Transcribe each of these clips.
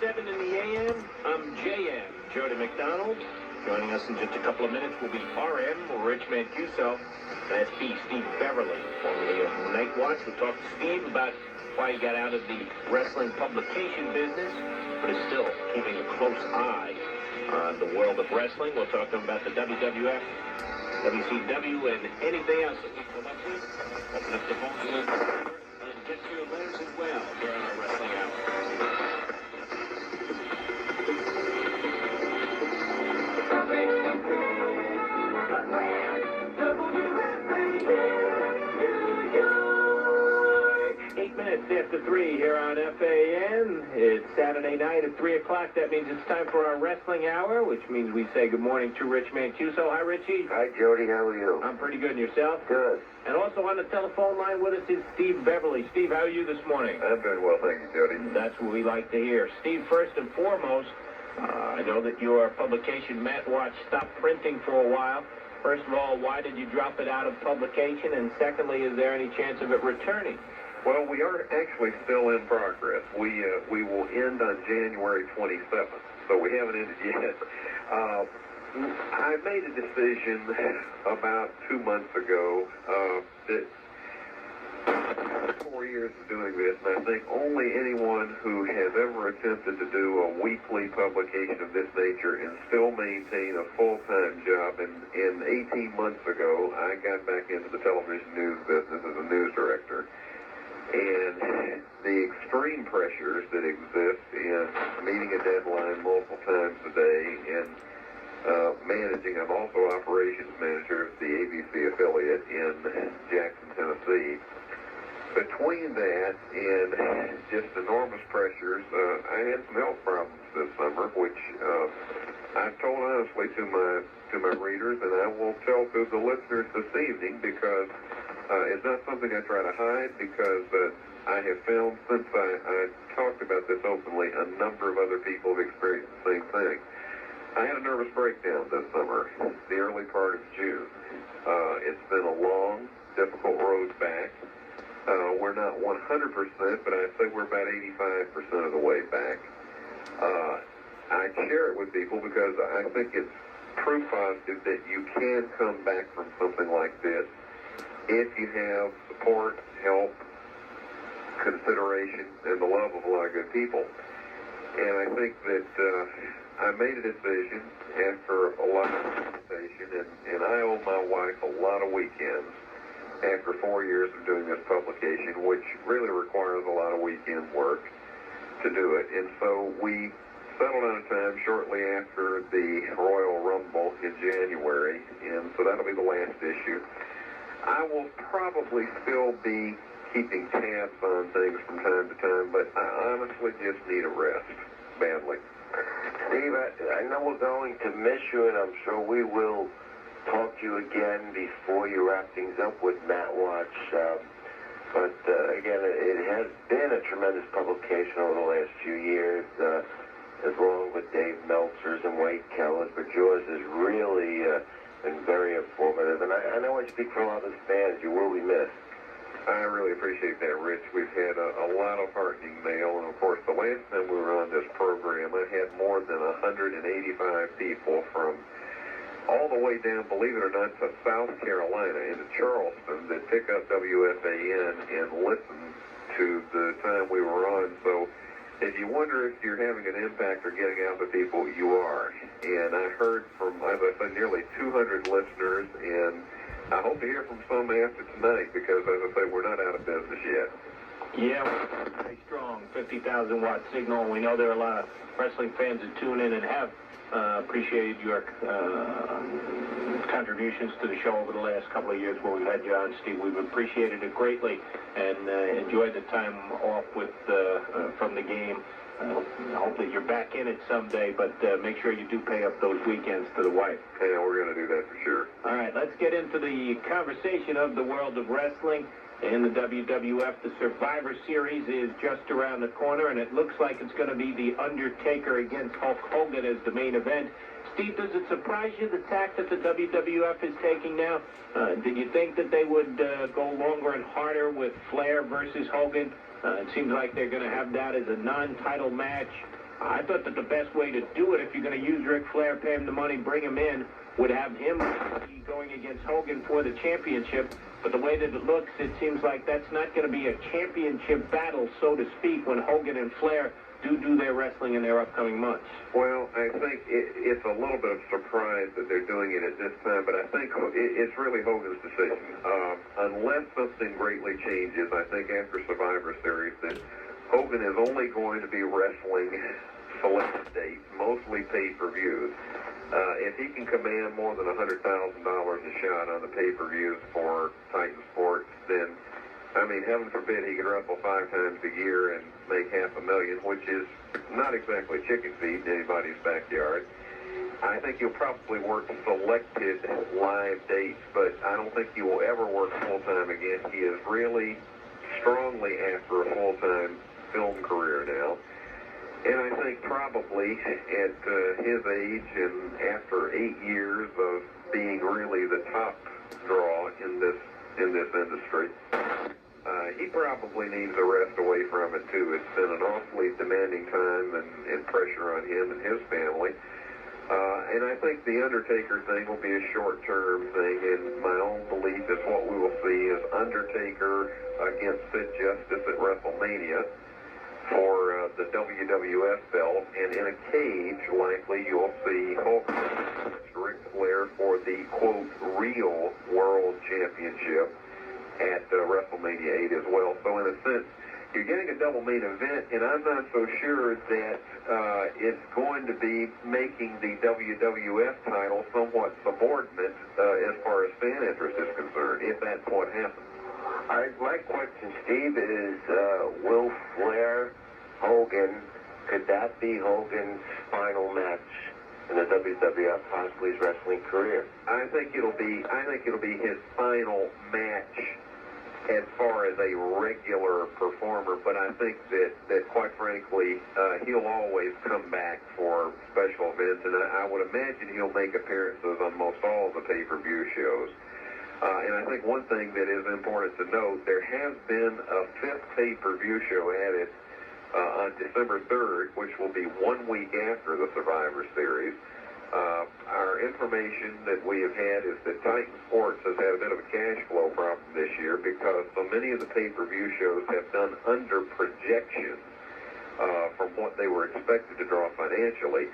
7 in the AM. I'm JM, Jody McDonald. Joining us in just a couple of minutes will be RM, Rich Mancuso. That's he, Steve Beverly, formerly of Night Watch. We'll talk to Steve about why he got out of the wrestling publication business, but is still keeping a close eye on the world of wrestling. We'll talk to him about the WWF, WCW, and anything else that we come up with. Open up the phone and get to your letters as well here on our Wrestling Hour. 8 minutes after 3 here on FAN. It's Saturday night at 3 o'clock. That means it's time for our Wrestling Hour, which means we say good morning to Rich Mancuso. Hi, Richie. Hi, Jody. How are you? I'm pretty good. And yourself? Good. And also on the telephone line with us is Steve Beverly. Steve, how are you this morning? I'm very well, thank you, Jody. That's what we like to hear. Steve, first and foremost, I know that your publication, Matt Watch, stopped printing for a while. First of all, why did you drop it out of publication? And secondly, is there any chance of it returning? Well, we are actually still in progress. We will end on January 27th, so we haven't ended yet. I made a decision about 2 months ago that 4 years of doing this, and I think only anyone who has ever attempted to do a weekly publication of this nature and still maintain a full-time job, and 18 months ago, I got back into the television news business as a news director. And the extreme pressures that exist in meeting a deadline multiple times a day and managing, I'm also operations manager of the ABC affiliate in Jackson, Tennessee. Between that and just enormous pressures, I had some health problems this summer, which I've told honestly to my readers, and I will tell to the listeners this evening, because it's not something I try to hide, because I have found since I talked about this openly, a number of other people have experienced the same thing. I had a nervous breakdown this summer, the early part of June. It's been a long, difficult road back. We're not 100%, but I'd say we're about 85% of the way back. I share it with people because I think it's proof positive that you can come back from something like this if you have support, help, consideration, and the love of a lot of good people. And I think that I made a decision after a lot of conversation, and I owe my wife a lot of weekends after 4 years of doing this publication, which really requires a lot of weekend work to do it. And so we settled on a time shortly after the Royal Rumble in January, and so that'll be the last issue. I will probably still be keeping tabs on things from time to time, but I honestly just need a rest badly. Steve, I know we're going to miss you, and I'm sure we will talk to you again before you wrap things up with Matt Watch. But again, it has been a tremendous publication over the last few years, along with Dave Meltzer's and Wade Keller's, but yours has really been very informative. And I know I speak for a lot of the fans. You will be missed. I really appreciate that, Rich. We've had a lot of heartening mail, and of course, the last time we were on this program, I had more than 185 people from all the way down, believe it or not, to South Carolina into Charleston that pick up WFAN and listen to the time we were on. So if you wonder if you're having an impact or getting out to people, you are. And I heard from, as I said, nearly 200 listeners, and I hope to hear from some after tonight, because, as I say, we're not out of business yet. Yeah, we're very strong, 50,000 watt signal. We know there are a lot of wrestling fans that tune in and have appreciated your contributions to the show over the last couple of years where we've had you on, Steve. We've appreciated it greatly and enjoyed the time off with from the game. I hope that you're back in it someday, but make sure you do pay up those weekends to the wife. Yeah, we're going to do that for sure. All right, let's get into the conversation of the world of wrestling. In the WWF, the Survivor Series is just around the corner, and it looks like it's going to be The Undertaker against Hulk Hogan as the main event. Steve, does it surprise you, the tack that the WWF is taking now? Did you think that they would go longer and harder with Flair versus Hogan? It seems like they're going to have that as a non-title match. I thought that the best way to do it, if you're going to use Ric Flair, pay him the money, bring him in, would have him going against Hogan for the championship. But the way that it looks, it seems like that's not going to be a championship battle, so to speak, when Hogan and Flair do their wrestling in their upcoming months. Well, I think it's a little bit of surprise that they're doing it at this time, but I think it's really Hogan's decision. Unless something greatly changes, I think after Survivor Series that Hogan is only going to be wrestling select dates, mostly pay-per-views. If he can command more than $100,000 a shot on the pay-per-views for Titan Sports, then, I mean, heaven forbid he could wrestle 5 times a year and make $500,000, which is not exactly chicken feed in anybody's backyard. I think he'll probably work selected live dates, but I don't think he will ever work full-time again. He is really strongly after a full-time film career now. And I think probably at his age and after 8 years of being really the top draw in this industry, he probably needs a rest away from it too. It's been an awfully demanding time and pressure on him and his family. And I think the Undertaker thing will be a short-term thing, and my own belief is what we will see is Undertaker against Sid Justice at WrestleMania for the WWF belt, and in a cage, likely, you'll see Hulk against Ric Flair for the, quote, real World Championship at WrestleMania 8 as well. So in a sense, you're getting a double main event, and I'm not so sure that it's going to be making the WWF title somewhat subordinate as far as fan interest is concerned, if that's what happens. My question, Steve, is will Flair, Hogan, could that be Hogan's final match in the WWF, possibly his wrestling career? I think it'll be his final match as far as a regular performer, but I think that quite frankly, he'll always come back for special events, and I would imagine he'll make appearances on most all of the pay-per-view shows. And I think one thing that is important to note, there has been a 5th pay-per-view show added on December 3rd, which will be 1 week after the Survivor Series. Our information that we have had is that Titan Sports has had a bit of a cash flow problem this year because so many of the pay-per-view shows have done under projections from what they were expected to draw financially.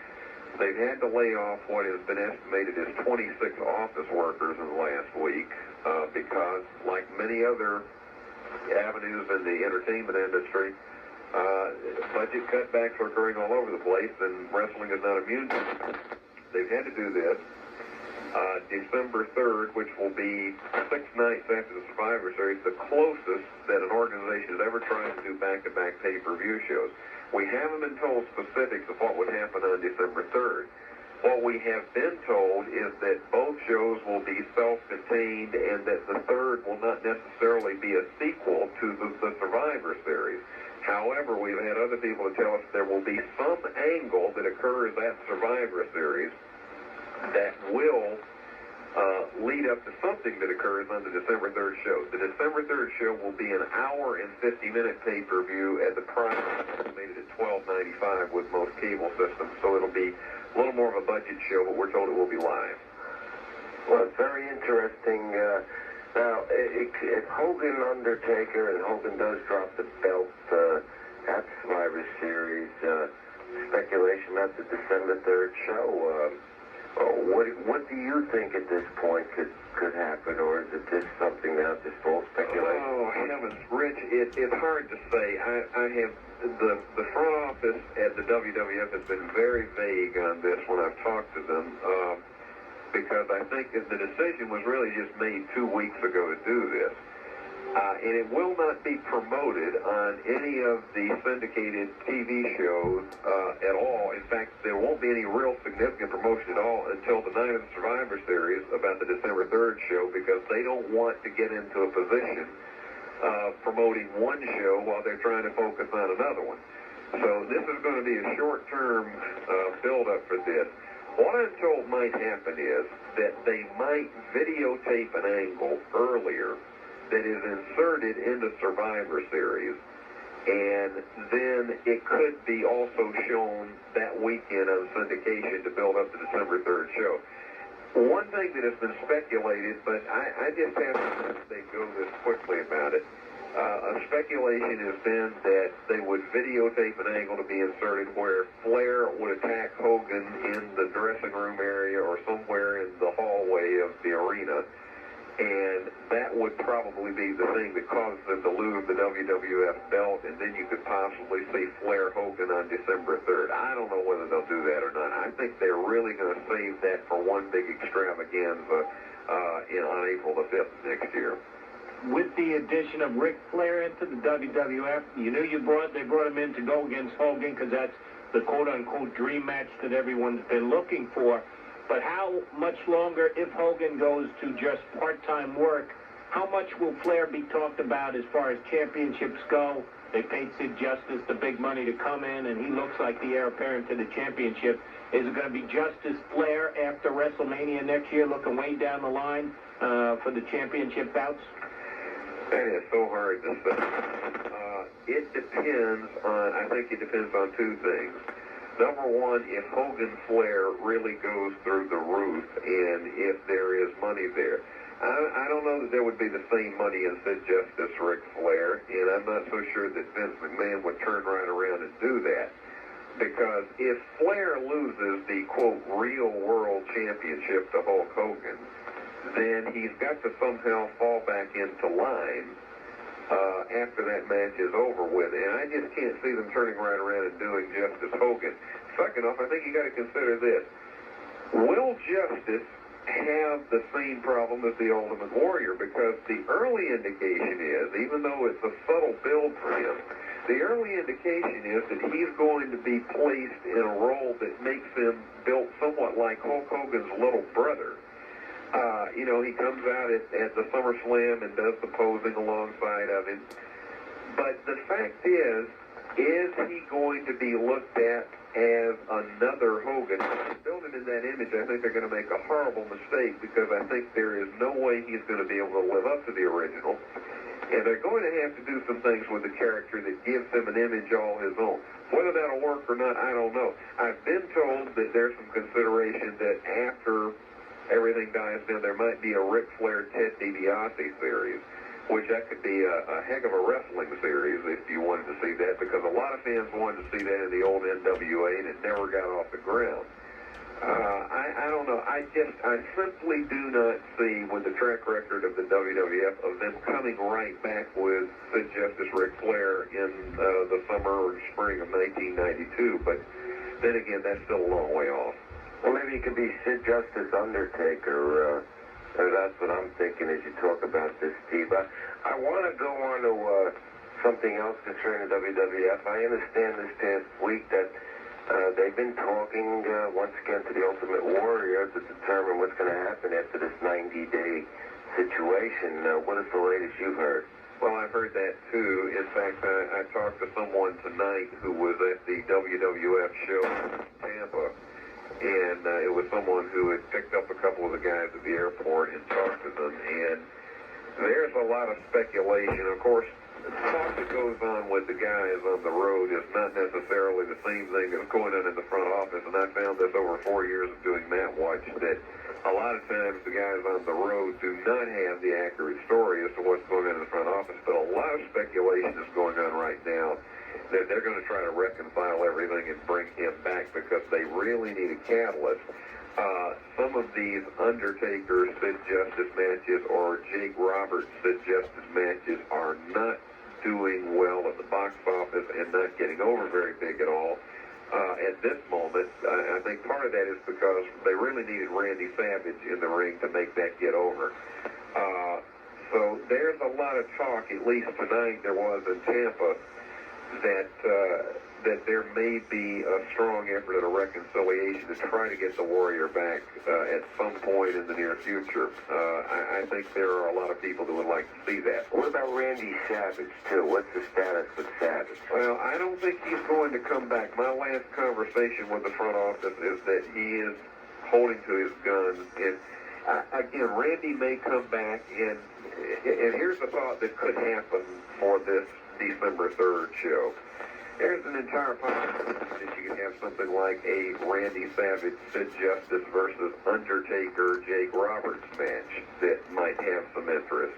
They've had to lay off what has been estimated as 26 office workers in the last week because, like many other avenues in the entertainment industry, budget cutbacks are occurring all over the place, and wrestling is not immune to it. They've had to do this. December 3rd, which will be 6 nights after the Survivor Series, the closest that an organization has ever tried to do back-to-back pay-per-view shows. We haven't been told specifics of what would happen on December 3rd. What we have been told is that both shows will be self-contained and that the third will not necessarily be a sequel to the Survivor Series. However, we've had other people to tell us there will be some angle that occurs at Survivor Series that will lead up to something that occurs on the December 3rd show. The December 3rd show will be an hour and 50-minute pay-per-view at the price estimated at $12.95 with most cable systems. So it'll be a little more of a budget show, but we're told it will be live. Well, it's very interesting. Now, if Hogan, Undertaker, and Hogan does drop the belt at Survivor Series, speculation about the December 3rd show, what do you think at this point could happen, or is it just something now, just all speculation? Oh, heavens, Rich, it's hard to say. I have the front office at the WWF has been very vague on this when I've talked to them, because I think that the decision was really just made 2 weeks ago to do this. And it will not be promoted on any of the syndicated TV shows at all. In fact, there won't be any real significant promotion at all until the night of the Survivor Series about the December 3rd show, because they don't want to get into a position of promoting one show while they're trying to focus on another one. So this is going to be a short-term build-up for this. What I'm told might happen is that they might videotape an angle earlier that is inserted into Survivor Series, and then it could be also shown that weekend on syndication to build up the December 3rd show. One thing that has been speculated, but I just haven't seen they go this quickly about it. A speculation has been that they would videotape an angle to be inserted where Flair would attack Hogan in the dressing room area or somewhere in the hallway of the arena. And that would probably be the thing that causes them to lose the WWF belt, and then you could possibly see Flair Hogan on December 3rd. I don't know whether they'll do that or not. I think they're really going to save that for one big extravaganza on April the 5th next year. With the addition of Ric Flair into the WWF, you knew they brought him in to go against Hogan because that's the quote-unquote dream match that everyone's been looking for. But how much longer, if Hogan goes to just part-time work, how much will Flair be talked about as far as championships go? They paid Sid Justice the big money to come in, and he looks like the heir apparent to the championship. Is it going to be Justice Flair after WrestleMania next year, looking way down the line for the championship bouts? That is so hard to say. I think it depends on two things. Number one, if Hogan Flair really goes through the roof and if there is money there. I don't know that there would be the same money in Sid Justice, Ric Flair, and I'm not so sure that Vince McMahon would turn right around and do that. Because if Flair loses the, quote, real world championship to Hulk Hogan, then he's got to somehow fall back into line after that match is over with. And I just can't see them turning right around and doing Justice Hogan. Second off, I think you got to consider this. Will Justice have the same problem as the Ultimate Warrior? Because the early indication is, even though it's a subtle build for him, the early indication is that he's going to be placed in a role that makes him built somewhat like Hulk Hogan's little brother. He comes out at the SummerSlam and does the posing alongside of him. But the fact is he going to be looked at as another Hogan? Building in that image, I think they're going to make a horrible mistake because I think there is no way he's going to be able to live up to the original. And they're going to have to do some things with the character that gives him an image all his own. Whether that'll work or not, I don't know. I've been told that there's some consideration that after everything dies down, there might be a Ric Flair Ted DiBiase series, which that could be a heck of a wrestling series if you wanted to see that, because a lot of fans wanted to see that in the old NWA and it never got off the ground. I don't know. I simply do not see, with the track record of the WWF, of them coming right back with Sid Justice, Ric Flair in the summer or spring of 1992. But then again, that's still a long way off. Well, maybe it could be Sid Justice Undertaker. That's what I'm thinking as you talk about this, Steve. I want to go on to something else concerning the WWF. I understand this past week that they've been talking once again to the Ultimate Warrior to determine what's going to happen after this 90-day situation. What is the latest you've heard? Well, I've heard that too. In fact, I talked to someone tonight who was at the WWF show in Tampa. And it was someone who had picked up a couple of the guys at the airport and talked to them. And there's a lot of speculation. Of course, the talk that goes on with the guys on the road is not necessarily the same thing that's going on in the front office. And I found this over 4 years of doing Mat Watch, that a lot of times the guys on the road do not have the accurate story as to what's going on in the front office. But a lot of speculation is going on right now that they're going to try to reconcile everything and bring him back because they really need a catalyst. Some of these Undertaker Sid Justice matches or Jake Roberts Sid Justice matches are not doing well at the box office and not getting over very big at all at this moment. I think part of that is because they really needed Randy Savage in the ring to make that get over. So there's a lot of talk, at least tonight there was in Tampa, that there may be a strong effort at a reconciliation to try to get the Warrior back at some point in the near future. I think there are a lot of people that would like to see that. What about Randy Savage, too? What's the status with Savage? Well, I don't think he's going to come back. My last conversation with the front office is that he is holding to his gun. And again, Randy may come back, and here's the thought that could happen for this December 3rd show. There's an entire possibility that you could have something like a Randy Savage, Sid Justice versus Undertaker, Jake Roberts match that might have some interest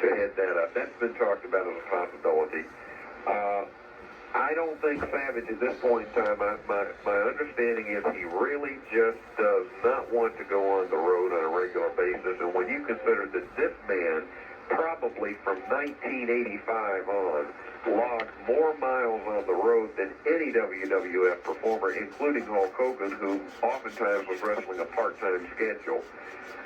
to head that up. That's been talked about as a possibility. I don't think Savage at this point in time, my understanding is he really just does not want to go on the road on a regular basis. And when you consider that this man, probably from 1985 on, logged more miles on the road than any WWF performer, including Hulk Hogan, who oftentimes was wrestling a part-time schedule.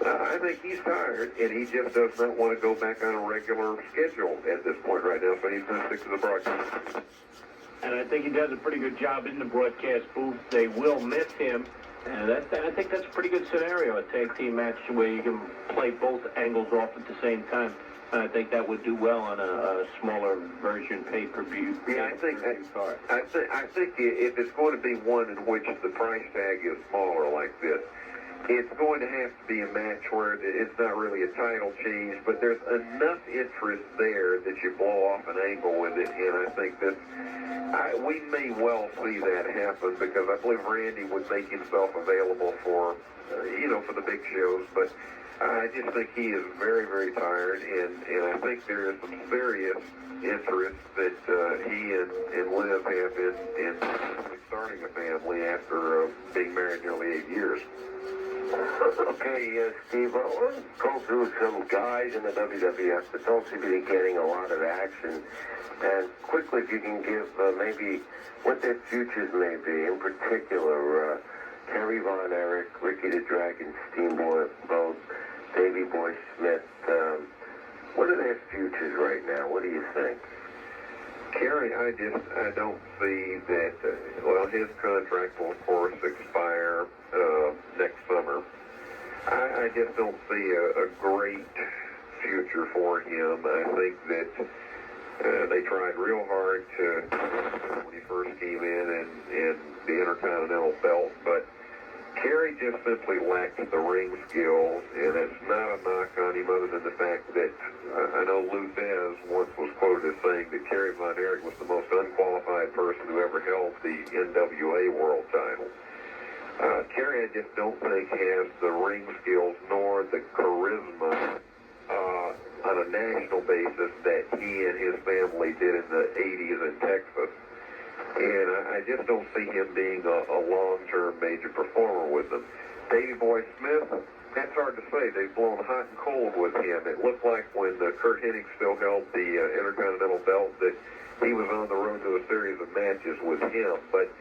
I think he's tired, and he just does not want to go back on a regular schedule at this point right now, so he's going to stick to the broadcast. And I think he does a pretty good job in the broadcast booth. They will miss him. And I think that's a pretty good scenario, a tag team match where you can play both angles off at the same time. And I think that would do well on a smaller version pay-per-view. Yeah, I think if it's going to be one in which the price tag is smaller like this, it's going to have to be a match where it's not really a title change, but there's enough interest there that you blow off an angle with it, and I think that we may well see that happen because I believe Randy would make himself available for, for the big shows, but I just think he is very, very tired, and I think there is some serious interest that he and Liv have in starting a family after being married nearly 8 years. Okay, Steve, I want to go through some guys in the WWF that don't seem to be getting a lot of action. And quickly, if you can give maybe what their futures may be, in particular, Kerry Von Erich, Ricky the Dragon Steamboat, Davey Boy Smith. What are their futures right now? What do you think? Kerry, I don't see that, his contract will, of course, expire next summer. I just don't see a great future for him. I think that they tried real hard when he first came in and the Intercontinental belt, but Kerry just simply lacks the ring skills, and it's not a knock on him other than the fact that I know Lou Thez once was quoted as saying that Kerry Von Erich was the most unqualified person who ever held the NWA world title. Kerry, I just don't think has the ring skills nor the charisma on a national basis that he and his family did in the 80s in Texas. And I just don't see him being a long-term major performer with them. Davey Boy Smith, that's hard to say. They've blown hot and cold with him. It looked like when Kurt Hennig still held the Intercontinental belt that he was on the road to a series of matches with him. But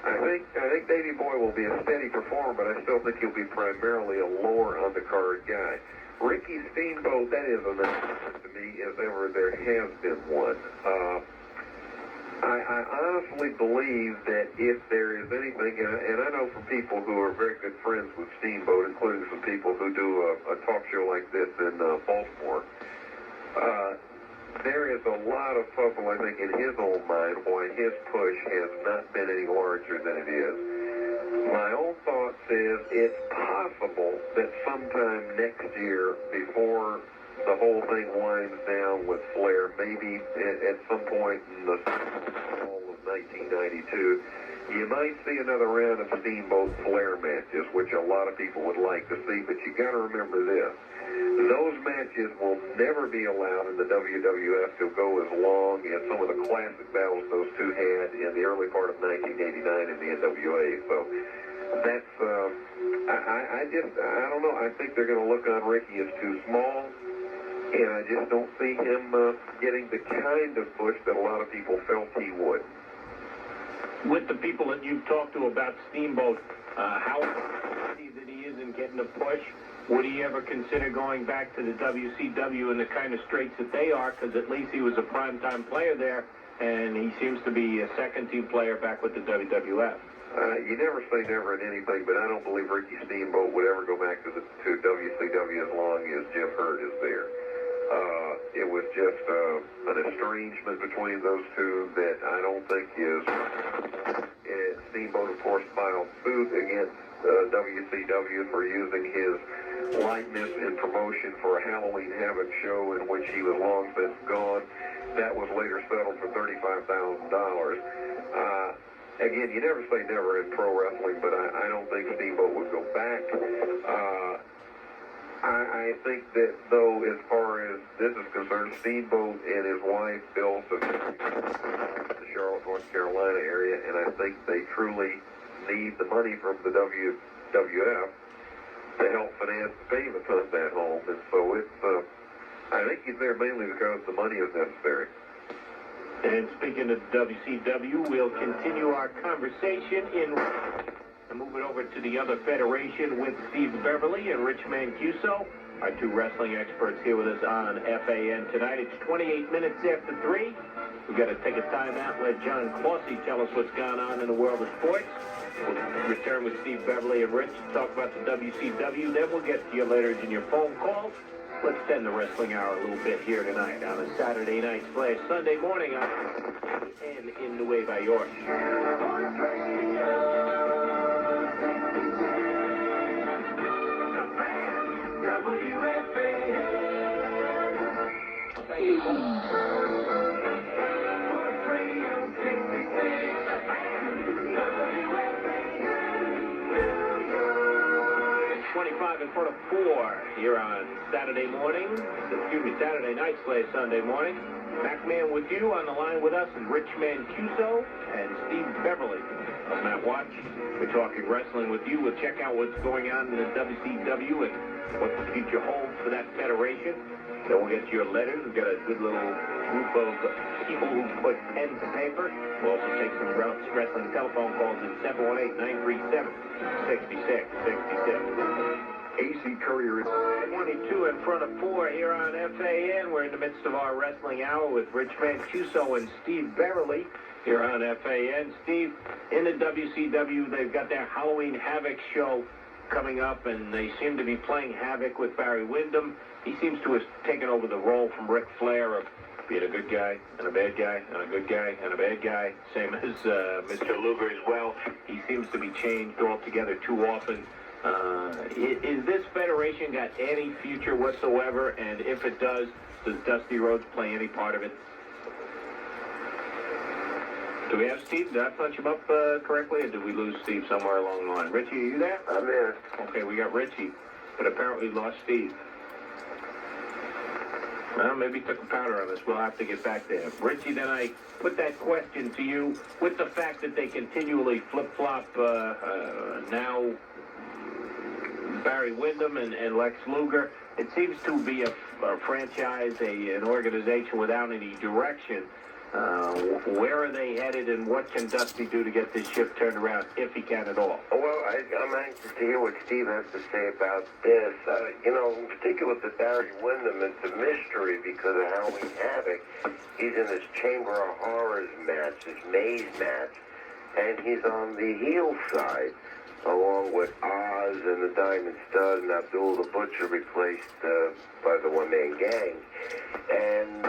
I think Davey Boy will be a steady performer, but I still think he'll be primarily a lower on-the-card guy. Ricky Steamboat, that is an announcement to me if ever there has been one. I honestly believe that if there is anything, and I know from people who are very good friends with Steamboat, including some people who do a talk show like this in Baltimore, there is a lot of trouble, I think, in his own mind why his push has not been any larger than it is. My own thoughts is it's possible that sometime next year, before the whole thing winds down with Flair, maybe at some point in the fall of 1992, you might see another round of Steamboat Flair matches, which a lot of people would like to see, but you got to remember this. Those matches will never be allowed in the WWF to go as long as some of the classic battles those two had in the early part of 1989 in the NWA. So that's, I don't know. I think they're going to look on Ricky as too small. And I just don't see him getting the kind of push that a lot of people felt he would. With the people that you've talked to about Steamboat, how happy that he isn't getting a push? Would he ever consider going back to the WCW in the kind of straits that they are? Because at least he was a primetime player there, and he seems to be a second-team player back with the WWF. You never say never in anything, but I don't believe Ricky Steamboat would ever go back to WCW as long as Jim Hurt is there. It was just an estrangement between those two that I don't think is. Steamboat, of course, filed suit against WCW for using his likeness in promotion for a Halloween Havoc show in which he was long since gone. that was later settled for $35,000. Again, you never say never in pro wrestling, but I don't think Steamboat would go back. I think that, though, as far as this is concerned, Steamboat and his wife built the Charlotte, North Carolina area, and I think they truly need the money from the WWF to help finance the payments on that home. And so it's, I think he's there mainly because the money is necessary. And speaking of WCW, we'll continue our conversation and move it over to the other federation with Steve Beverly and Rich Mancuso, our two wrestling experts here with us on FAN tonight. It's 28 minutes after 3. We've got to take a time out and let John Clossy tell us what's gone on in the world of sports. We'll return with Steve Beverly and Rich to talk about the WCW. Then we'll get to your letters and your phone calls. Let's end the wrestling hour a little bit here tonight on a Saturday night / Sunday morning and in Nueva York. In front of 4 here on Saturday night / Sunday morning. MacMan with you on the line with us, and Rich Mancuso and Steve Beverly of Matt Watch. We're talking wrestling with you. We'll check out what's going on in the WCW and what the future holds for that federation. Then we'll get to your letters. We've got a good little group of people who put pen to paper. We'll also take some wrestling telephone calls at 718-937-6666. AC Courier. 22 in front of 4 here on FAN. We're in the midst of our wrestling hour with Rich Mancuso and Steve Beverly here on FAN. Steve, in the WCW, they've got their Halloween Havoc show coming up, and they seem to be playing Havoc with Barry Windham. He seems to have taken over the role from Ric Flair of being a good guy and a bad guy and a good guy and a bad guy, same as Mr. Luger as well. He seems to be changed altogether too often. Is this federation got any future whatsoever? And if it does Dusty Rhodes play any part of it? Do we have Steve? Did I punch him up correctly, or did we lose Steve somewhere along the line? Richie, are you there? I'm there. Okay, we got Richie, but apparently lost Steve. Well, maybe he took a powder on us. We'll have to get back there. Richie, then I put that question to you with the fact that they continually flip-flop now Barry Windham and Lex Luger. It seems to be a franchise, an organization without any direction. Where are they headed, and what can Dusty do to get this ship turned around, if he can at all? Well, I'm anxious to hear what Steve has to say about this. In particular with the Barry Windham, it's a mystery because of Halloween Havoc. He's in this Chamber of Horrors match, this maze match, and he's on the heel side, along with Oz and the Diamond Stud and Abdul the Butcher, replaced by the one-man gang. And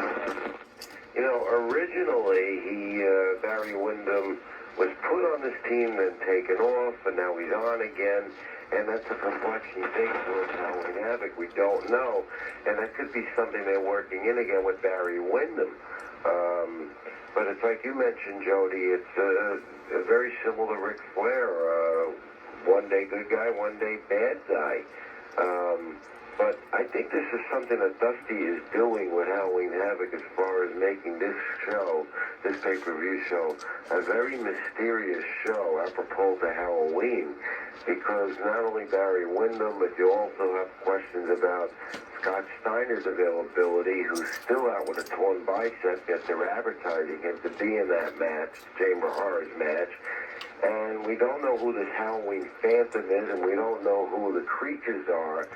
originally Barry Windham was put on this team, then taken off, and now he's on again. And that's a perplexing thing for us, Halloween Havoc. We don't know. And that could be something they're working in again with Barry Windham. But it's like you mentioned, Jody, it's very similar to Ric Flair. One day good guy, one day bad guy. But I think this is something that Dusty is doing with Halloween Havoc as far as making this show, this pay-per-view show, a very mysterious show apropos to Halloween, because not only Barry Windham, but you also have questions about Scott Steiner's availability, who's still out with a torn bicep, yet they're advertising him to be in that match, Chamber Horrors match. And we don't know who this Halloween Phantom is, and we don't know who the creatures are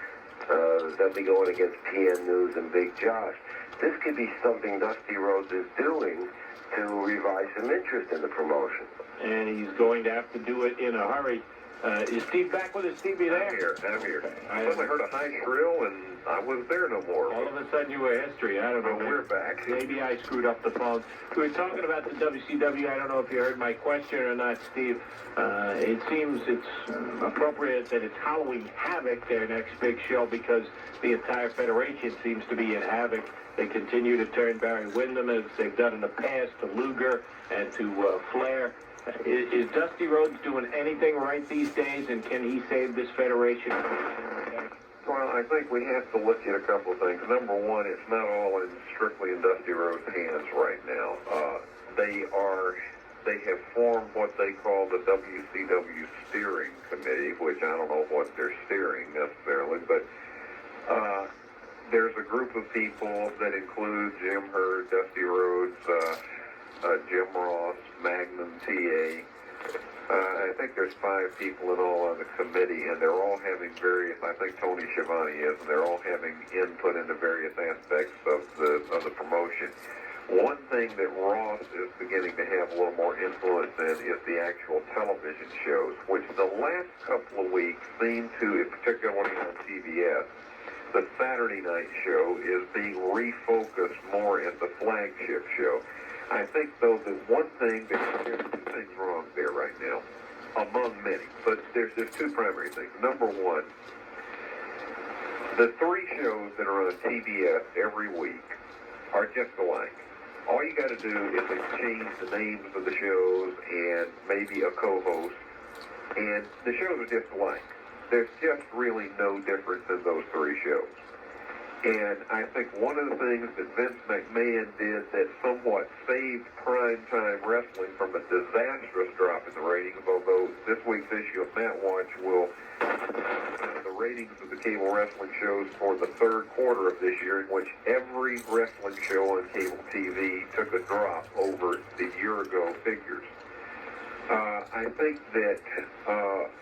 that'll be going against PN News and Big Josh. This could be something Dusty Rhodes is doing to revive some interest in the promotion. And he's going to have to do it in a hurry. Is Steve back with us? Steve, you there? I'm here. Okay. I suddenly heard a high shrill, and I wasn't there no more. All of a sudden, you were history. I don't know. Well, we're back. Maybe I screwed up the phone. We were talking about the WCW. I don't know if you heard my question or not, Steve. It seems it's appropriate that it's Halloween Havoc, their next big show, because the entire federation seems to be in havoc. They continue to turn Barry Windham, as they've done in the past, to Luger and to Flair. Is Dusty Rhodes doing anything right these days, and can he save this federation? Well, I think we have to look at a couple of things. Number one, it's not all strictly in Dusty Rhodes' hands right now. They have formed what they call the WCW Steering Committee, which I don't know what they're steering necessarily, but there's a group of people that include Jim Herd, Dusty Rhodes, Jim Ross, Magnum TA. I think there's 5 people in all on the committee, and they're all having various, I think Tony Schiavone is, and they're all having input into various aspects of the promotion. One thing that Ross is beginning to have a little more influence in is the actual television shows, which the last couple of weeks seem to, particularly on TBS, the Saturday night show is being refocused more as the flagship show. I think, though, that one thing, there's 2 things wrong there right now, among many, but there's 2 primary things. Number one, the 3 shows that are on TBS every week are just alike. All you got to do is exchange the names of the shows and maybe a co-host, and the shows are just alike. There's just really no difference in those 3 shows. And I think one of the things that Vince McMahon did that somewhat saved primetime wrestling from a disastrous drop in the ratings, although this week's issue of Matt Watch will the ratings of the cable wrestling shows for the 3rd quarter of this year, in which every wrestling show on cable TV took a drop over the year-ago figures. I think that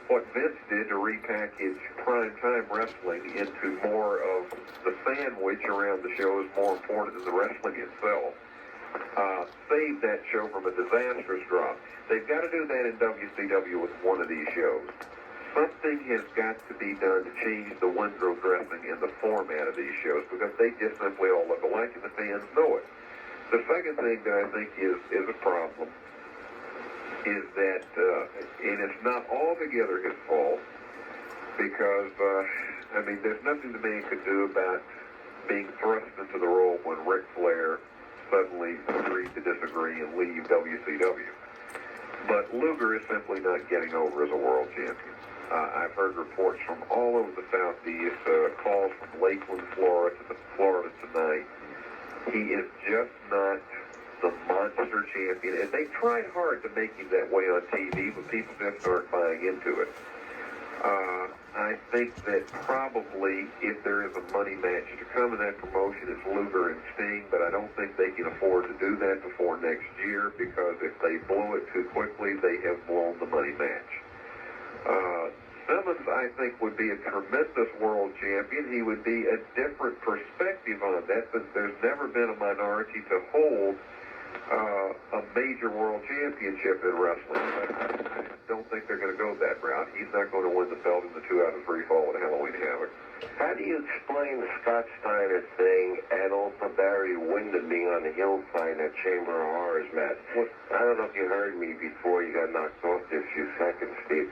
what Vince did to repackage primetime wrestling into more of the sandwich around the show is more important than the wrestling itself. Saved that show from a disastrous drop. They've got to do that in WCW with one of these shows. Something has got to be done to change the window dressing and the format of these shows, because they just simply all look alike and the fans know it. The second thing that I think is a problem is that, and it's not altogether his fault, because, there's nothing the man could do about being thrust into the role when Ric Flair suddenly agreed to disagree and leave WCW. But Luger is simply not getting over as a world champion. I've heard reports from all over the Southeast, calls from Lakeland, Florida tonight. He is just not the monster champion, and they tried hard to make him that way on TV, but people just aren't buying into it. I think that probably if there is a money match to come in that promotion, it's Luger and Sting, but I don't think they can afford to do that before next year, because if they blow it too quickly, they have blown the money match. Simmons, I think, would be a tremendous world champion. He would be a different perspective on that, but there's never been a minority to hold a major world championship in wrestling. I don't think they're going to go that route. He's not going to win the belt in the 2 out of 3 fall at Halloween Havoc. How do you explain the Scott Steiner thing and also Barry Windham being on the hillside in that Chamber of Horrors match? I don't know if you heard me before you got knocked off there a few seconds, Steve.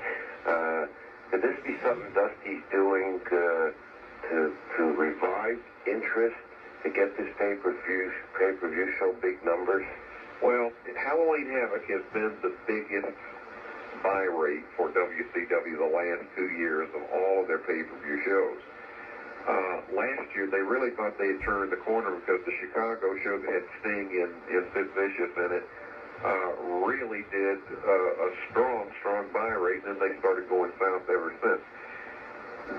Could this be something Dusty's doing to revive interest, to get this pay-per-view show big numbers? Well, Halloween Havoc has been the biggest buy rate for WCW the last 2 years of all of their pay-per-view shows. Last year, they really thought they had turned the corner, because the Chicago show that had Sting and Sid Vicious in it really did a strong buy rate, and then they started going south ever since.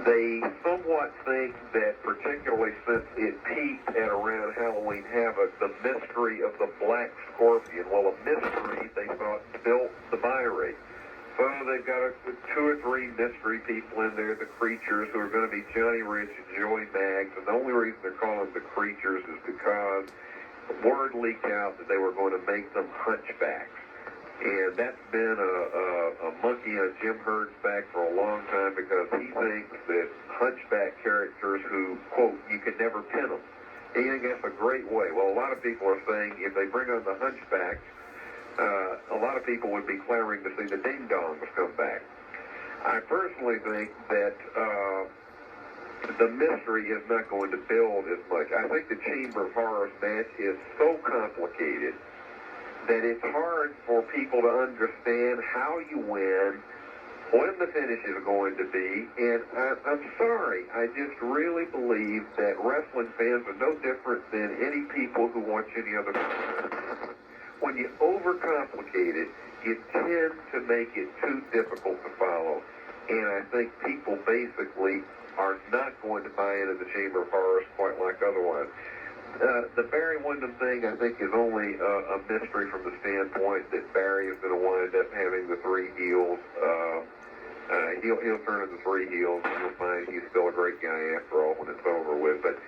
They somewhat think that, particularly since it peaked at around Halloween Havoc, the mystery of the Black Scorpion, well, a mystery, they thought, built the buy rate. So they've got 2 or 3 mystery people in there, the Creatures, who are going to be Johnny Rich and Joey Maggs, and the only reason they're calling them the Creatures is because word leaked out that they were going to make them hunchbacks. And that's been a monkey on Jim Hurd's back for a long time because he thinks that hunchback characters who, quote, you can never pin them. He thinks that's a great way. Well, a lot of people are saying if they bring on the hunchbacks, a lot of people would be clamoring to see the ding-dongs come back. I personally think that the mystery is not going to build as much. I think the Chamber of Horrors match is so complicated that it's hard for people to understand how you win, when the finish is going to be, and I'm sorry, I just really believe that wrestling fans are no different than any people who watch any other sport. When you overcomplicate it, you tend to make it too difficult to follow, and I think people basically are not going to buy into the Chamber of Horrors quite like otherwise. The Barry Windham thing, I think, is only a mystery from the standpoint that Barry is going to wind up having the three heels. He'll turn into three heels, and you'll find he's still a great guy after all when it's over with. But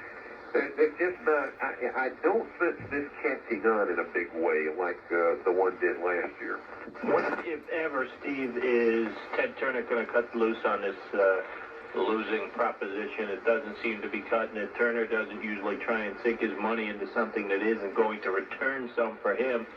it's just not, I don't sense this catching on in a big way like the one did last year. When, if ever, Steve, is Ted Turner going to cut loose on this losing proposition? It doesn't seem to be cutting it. Turner doesn't usually try and sink his money into something that isn't going to return some for him.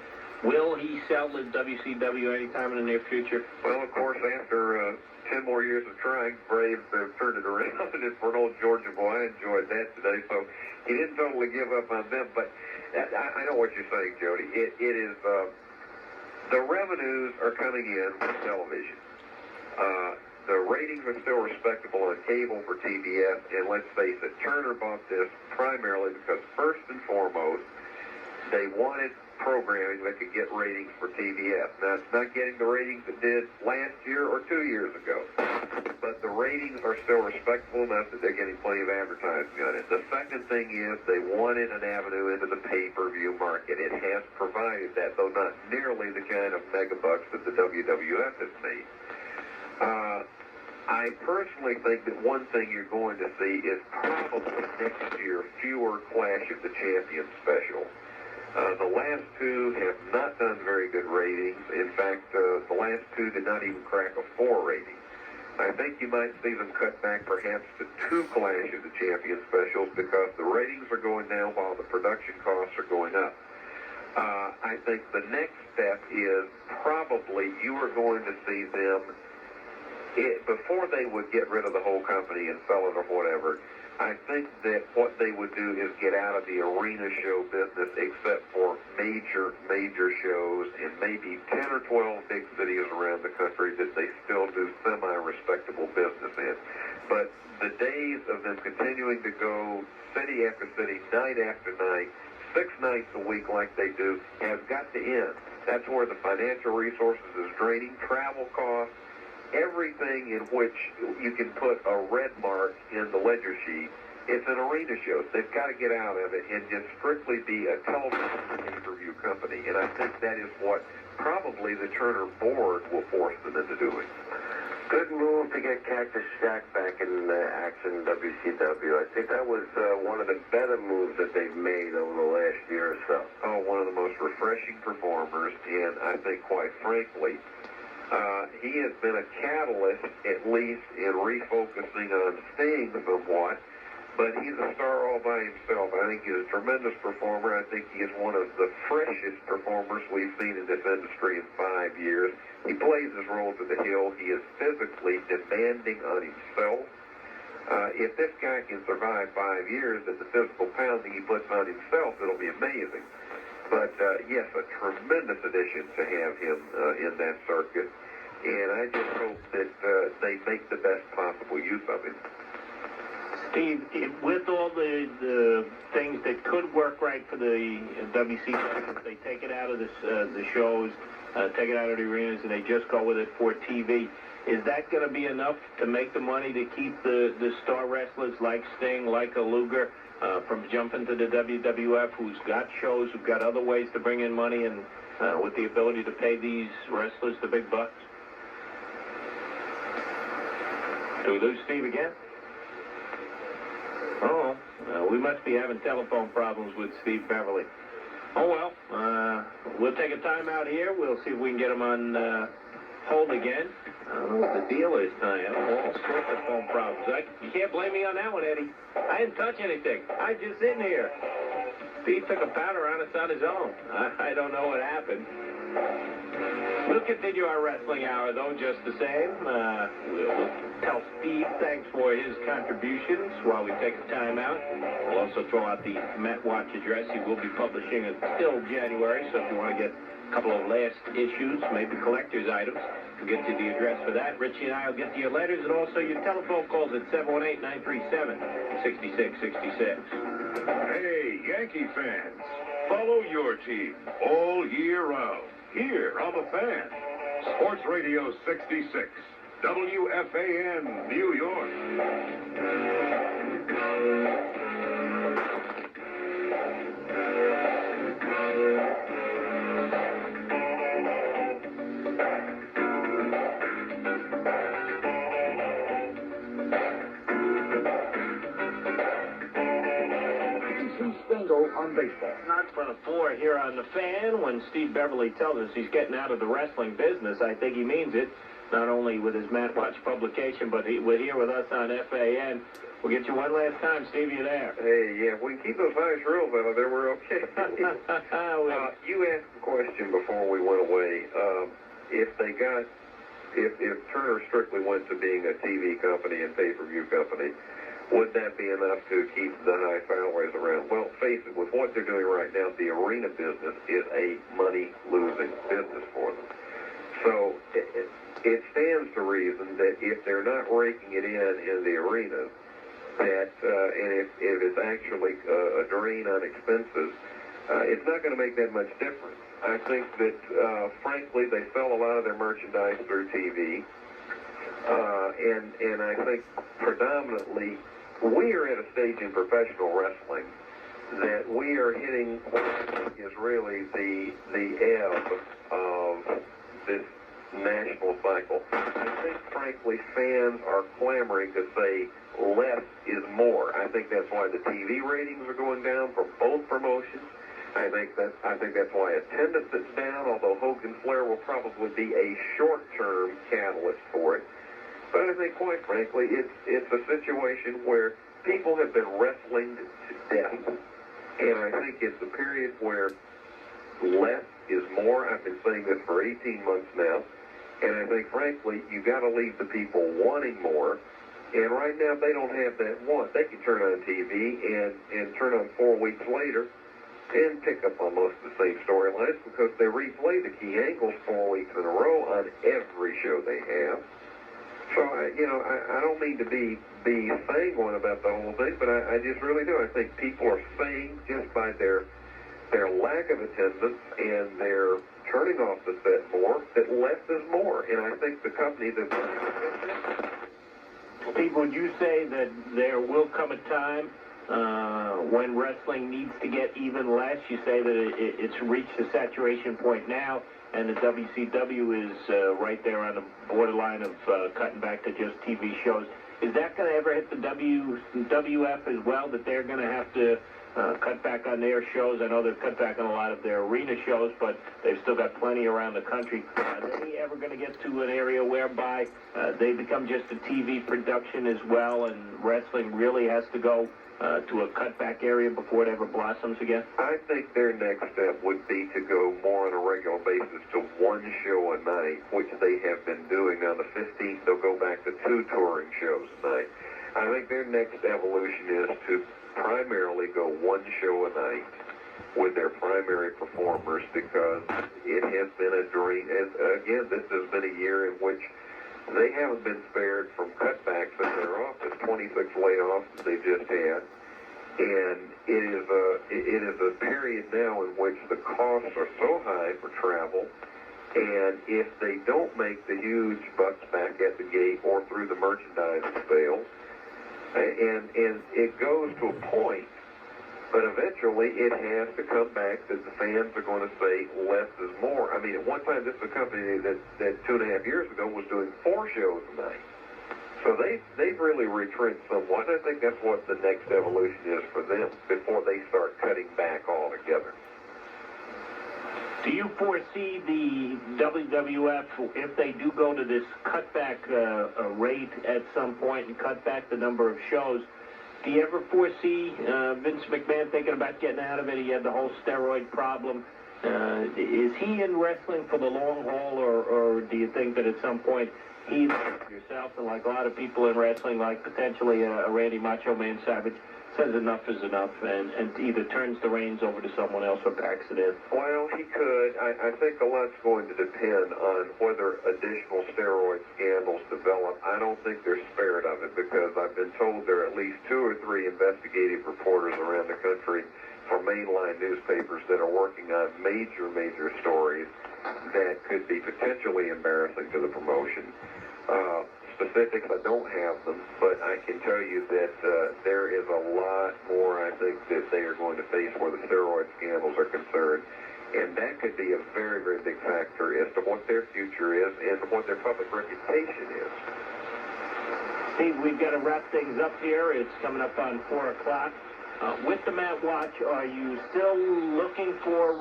Will he sell the WCW anytime in the near future? Well, of course, after 10 more years of trying, Braves have turned it around. And for an old Georgia boy, I enjoyed that today. So he didn't totally give up on them. But I know what you're saying, Jody. It is, the revenues are coming in from television. The ratings are still respectable on cable for TBS, and let's face it, Turner bought this primarily because, first and foremost, they wanted programming that could get ratings for TBS. Now, it's not getting the ratings it did last year or 2 years ago, but the ratings are still respectable enough that they're getting plenty of advertising on it. The second thing is they wanted an avenue into the pay-per-view market. It has provided that, though not nearly the kind of megabucks that the WWF has made. I personally think that one thing you're going to see is probably next year fewer Clash of the Champions specials. The last two have not done very good ratings. In fact, the last two did not even crack a 4 rating. I think you might see them cut back perhaps to 2 Clash of the Champions specials because the ratings are going down while the production costs are going up. I think the next step is probably you are going to see them before they would get rid of the whole company and sell it or whatever. I think that what they would do is get out of the arena show business except for major shows in maybe 10 or 12 big cities around the country that they still do semi-respectable business in. But the days of them continuing to go city after city, night after night, 6 nights a week like they do, has got to end. That's where the financial resources is draining, travel costs, everything in which you can put a red mark in the ledger sheet. It's an arena show. They've got to get out of it and just strictly be a television pay-per-view company. And I think that is what probably the Turner board will force them into doing. Good move to get Cactus Jack back in action in WCW. I think that was one of the better moves that they've made over the last year or so. Oh, one of the most refreshing performers, and I think, quite frankly, he has been a catalyst, at least, in refocusing on Sting somewhat, but he's a star all by himself. I think he's a tremendous performer. I think he is one of the freshest performers we've seen in this industry in 5 years. He plays his role to the hill. He is physically demanding on himself. If this guy can survive 5 years at the physical pounding he puts on himself, it'll be amazing. But, yes, a tremendous addition to have him in that circuit. And I just hope that they make the best possible use of him. Steve, with all the things that could work right for the WCW, if they take it out of the shows, take it out of the arenas, and they just go with it for TV, is that going to be enough to make the money to keep the star wrestlers like Sting, like a Luger, from jumping to the WWF, who's got shows, who've got other ways to bring in money, and with the ability to pay these wrestlers the big bucks? Do we lose Steve again? Oh, we must be having telephone problems with Steve Beverly. Oh, well, we'll take a time out here. We'll see if we can get him on hold again. I don't know what the deal is tonight. All sorts of phone problems. You can't blame me on that one, Eddie. I didn't touch anything. I was just sitting here. Steve took a powder on us on his own. I don't know what happened. We'll continue our wrestling hour, though, just the same. We'll tell Steve thanks for his contributions while we take a time out. We'll also throw out the Matt Watch address. He will be publishing until January, so if you want to get a couple of last issues, maybe collector's items, we'll get you the address for that. Richie and I will get to your letters and also your telephone calls at 718-937-6666. Hey, Yankee fans, follow your team all year round here on The Fan. Sports Radio 66, WFAN, New York. On baseball. Not for the 4 here on The Fan. When Steve Beverly tells us he's getting out of the wrestling business, I think he means it. Not only with his Matt Watch publication, but we're here with us on FAN. We'll get you one last time, Steve. You there? Hey, yeah, if we can keep those ice rules out of there, we're okay. You asked a question before we went away. If Turner strictly went to being a TV company and pay-per-view company, would that be enough to keep the high salaries around? Well, face it, with what they're doing right now, the arena business is a money-losing business for them. So it stands to reason that if they're not raking it in the arenas, that and if it's actually a drain on expenses, it's not going to make that much difference. I think that, frankly, they sell a lot of their merchandise through TV, and I think predominantly we are at a stage in professional wrestling that we are hitting what is really the ebb of this national cycle. I think, frankly, fans are clamoring to say less is more. I think that's why the TV ratings are going down for both promotions. I think that's why attendance is down, although Hogan Flair will probably be a short-term catalyst for it. But I think, quite frankly, it's a situation where people have been wrestling to death. And I think it's a period where less is more. I've been saying this for 18 months now. And I think, frankly, you got to leave the people wanting more. And right now, they don't have that want. They can turn on TV and turn on 4 weeks later and pick up on most of the same storylines because they replay the key angles 4 weeks in a row on every show they have. So, I don't mean to be sanguine about the whole thing, but I just really do. I think people are saying just by their lack of attendance and their turning off the set more, that less is more. And I think the company that... Steve, would you say that there will come a time when wrestling needs to get even less? You say that it's reached a saturation point now, and the WCW is right there on the borderline of cutting back to just TV shows. Is that going to ever hit the WWF as well, that they're going to have to cut back on their shows? I know they've cut back on a lot of their arena shows, but they've still got plenty around the country. Are they ever going to get to an area whereby they become just a TV production as well, and wrestling really has to go to a cutback area before it ever blossoms again? I think their next step would be to go more on a regular basis to 1 show a night, which they have been doing. On the 15th, they'll go back to 2 touring shows a night. I think their next evolution is to primarily go 1 show a night with their primary performers, because it has been a dream. Again, this has been a year in which they haven't been spared from cutbacks in their office. 26 layoffs that they just had, and it is a period now in which the costs are so high for travel, and if they don't make the huge bucks back at the gate or through the merchandising sales, and it goes to a point, but eventually it has to come back that the fans are going to say less is more. I mean, at one time, this is a company that 2.5 years ago was doing 4 shows a night. So they've really retrenched somewhat. I think that's what the next evolution is for them before they start cutting back altogether. Do you foresee the WWF, if they do go to this cutback rate at some point and cut back the number of shows, do you ever foresee Vince McMahon thinking about getting out of it? He had the whole steroid problem. Is he in wrestling for the long haul, or do you think that at some point he, like yourself, and like a lot of people in wrestling, like potentially a Randy Macho Man Savage, says enough is enough and either turns the reins over to someone else or backs it in? Well, he could. I think a lot's going to depend on whether additional steroid scandals develop. I don't think they're spared of it, because I've been told there are at least 2 or 3 investigative reporters around the country for mainline newspapers that are working on major stories that could be potentially embarrassing to the promotion. Specifics, I don't have them, but I can tell you that there is a lot more, I think, that they are going to face where the steroid scandals are concerned. And that could be a very, very big factor as to what their future is and what their public reputation is. Steve, we've got to wrap things up here. It's coming up on 4 o'clock. With the Matt Watch, are you still looking for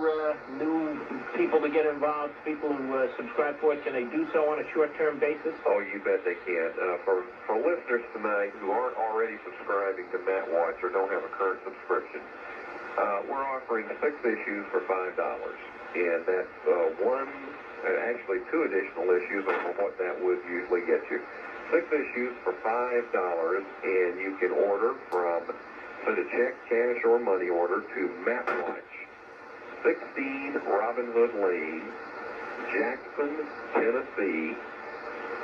new people to get involved, people who subscribe for it? Can they do so on a short-term basis? Oh, you bet they can. For listeners tonight who aren't already subscribing to Matt Watch or don't have a current subscription, we're offering 6 issues for $5. And that's 2 additional issues of what that would usually get you. 6 issues for $5, and you can order from... Send a check, cash, or money order to Matt Watch, 16 Robin Hood Lane, Jackson, Tennessee,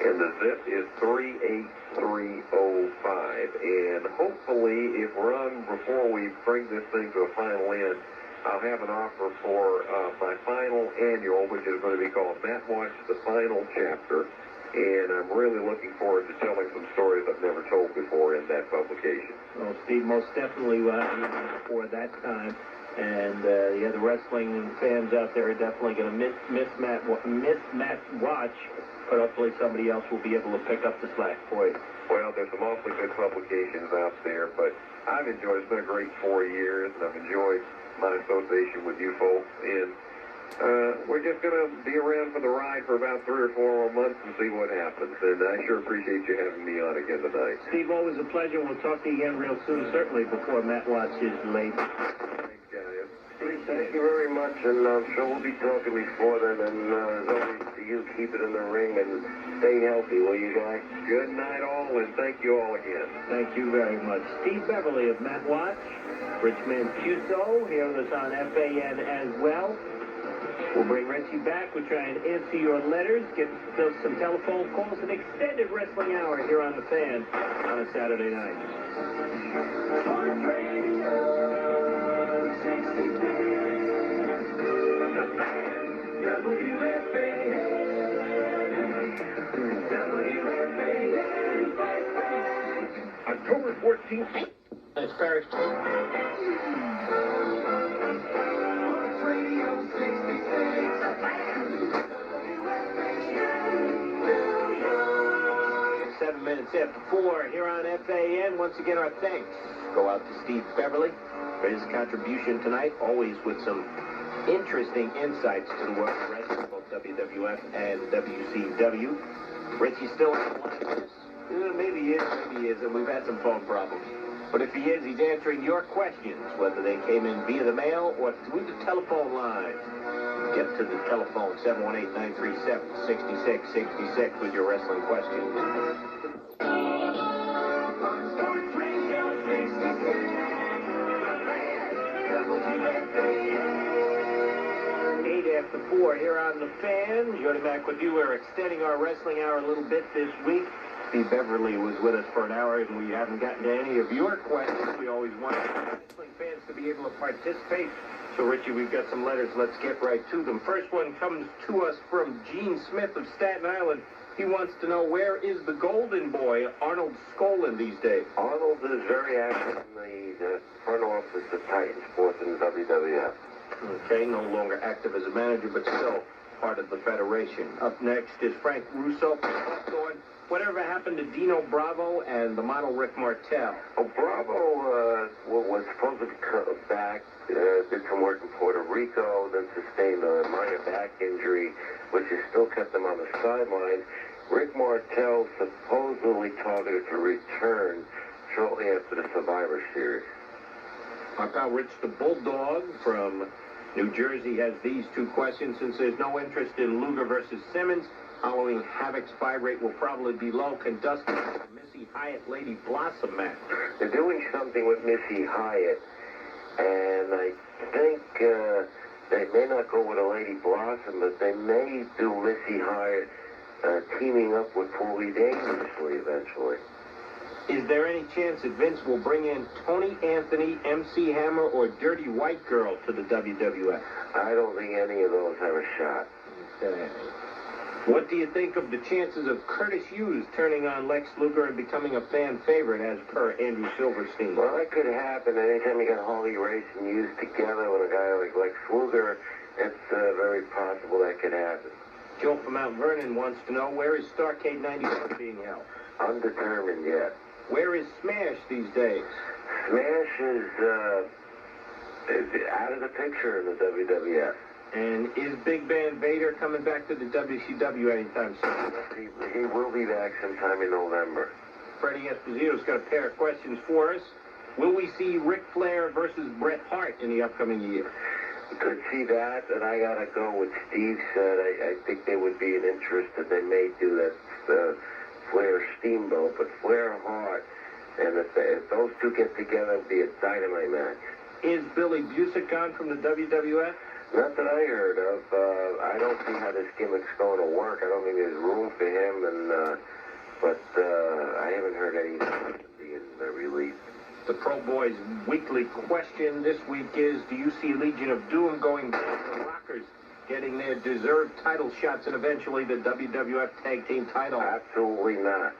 and the zip is 38305. And hopefully, if we're on before we bring this thing to a final end, I'll have an offer for my final annual, which is going to be called Matt Watch, the Final Chapter. And I'm really looking forward to telling some stories I've never told before in that publication. Well, Steve, most definitely will have you before that time. And the wrestling fans out there are definitely going to miss Matt Watch, but hopefully somebody else will be able to pick up the slack for you. Well, there's some awfully good publications out there, but I've enjoyed, it's been a great 4 years, and I've enjoyed my association with you folks. And we're just going to be around for the ride for about 3 or 4 more months and see what happens. And I sure appreciate you having me on again tonight. Steve, always a pleasure. We'll talk to you again real soon, certainly before Matt Watch is late. Thanks, guys. Thank you very much, and I'm sure we'll be talking before then. And as always, to you, keep it in the ring and stay healthy, will you guys? Good night, all, and thank you all again. Thank you very much. Steve Beverly of Matt Watch, Rich Mancuso, here with us on FAN as well. We'll bring Richie back. We'll try and answer your letters, get some telephone calls, an extended wrestling hour here on The Fan on a Saturday night. Sports Radio 66, The Fan, WFAN, October 14th. It's Paris. Radio 66, 7 minutes after 4 here on FAN. Once again, our thanks go out to Steve Beverly for his contribution tonight, always with some interesting insights to the world of wrestling, both WWF and WCW. Richie's still on the line. Maybe he is, maybe he isn't. We've had some phone problems. But if he is, he's answering your questions, whether they came in via the mail or through the telephone line. Get to the telephone, 718-937-6666 with your wrestling questions. Sports Radio 66, 8 after 4 here on The Fan. Jody back with you. We're extending our wrestling hour a little bit this week. Steve Beverly was with us for an hour, and we haven't gotten to any of your questions. We always want wrestling fans to be able to participate. So, Richie, we've got some letters. Let's get right to them. First one comes to us from Gene Smith of Staten Island. He wants to know, where is the golden boy, Arnold Skolin, these days? Arnold is very active in the front office of Titan Sports in WWF. Okay, no longer active as a manager, but still part of the Federation. Up next is Frank Russo. Whatever happened to Dino Bravo and the model Rick Martel? Well, Bravo was supposed to come back, did some work in Puerto Rico, then sustained a minor back injury, which has still kept him on the sideline. Rick Martel supposedly targeted to return shortly after the Survivor Series. Our pal Rich the Bulldog from New Jersey has these two questions. Since there's no interest in Luger versus Simmons, Halloween Havoc's buy rate will probably be low. Can Dustin Missy Hyatt Lady Blossom match? They're doing something with Missy Hyatt, and I think they may not go with a Lady Blossom, but they may do Missy Hyatt teaming up with Paulie Dangerously eventually. Is there any chance that Vince will bring in Tony Anthony, MC Hammer, or Dirty White Girl to the WWF? I don't think any of those have a shot. Okay. What do you think of the chances of Curtis Hughes turning on Lex Luger and becoming a fan favorite, as per Andrew Silverstein? Well, that could happen anytime you got Harley Race and Hughes together with a guy like Lex Luger. It's very possible that could happen. Joe from Mount Vernon wants to know, where is Starrcade 91 being held? Undetermined yet. Where is Smash these days? Smash is out of the picture in the WWF. And is Big Band Vader coming back to the WCW anytime soon? He will be back sometime in November. Freddie Esposito's got a pair of questions for us. Will we see Ric Flair versus Bret Hart in the upcoming year? You could see that, and I gotta go with Steve said. I think there would be an interest that they may do that Flair Steamboat, but Flair Hart, and if those two get together, it would be a dynamite match. Is Billy Busick gone from the WWF? Not that I heard of. I don't see how this gimmick's going to work. I don't think there's room for him, but I haven't heard anything being released. The Pro Boys weekly question this week is, do you see Legion of Doom going back to the Rockers, getting their deserved title shots and eventually the WWF Tag Team title? Absolutely not.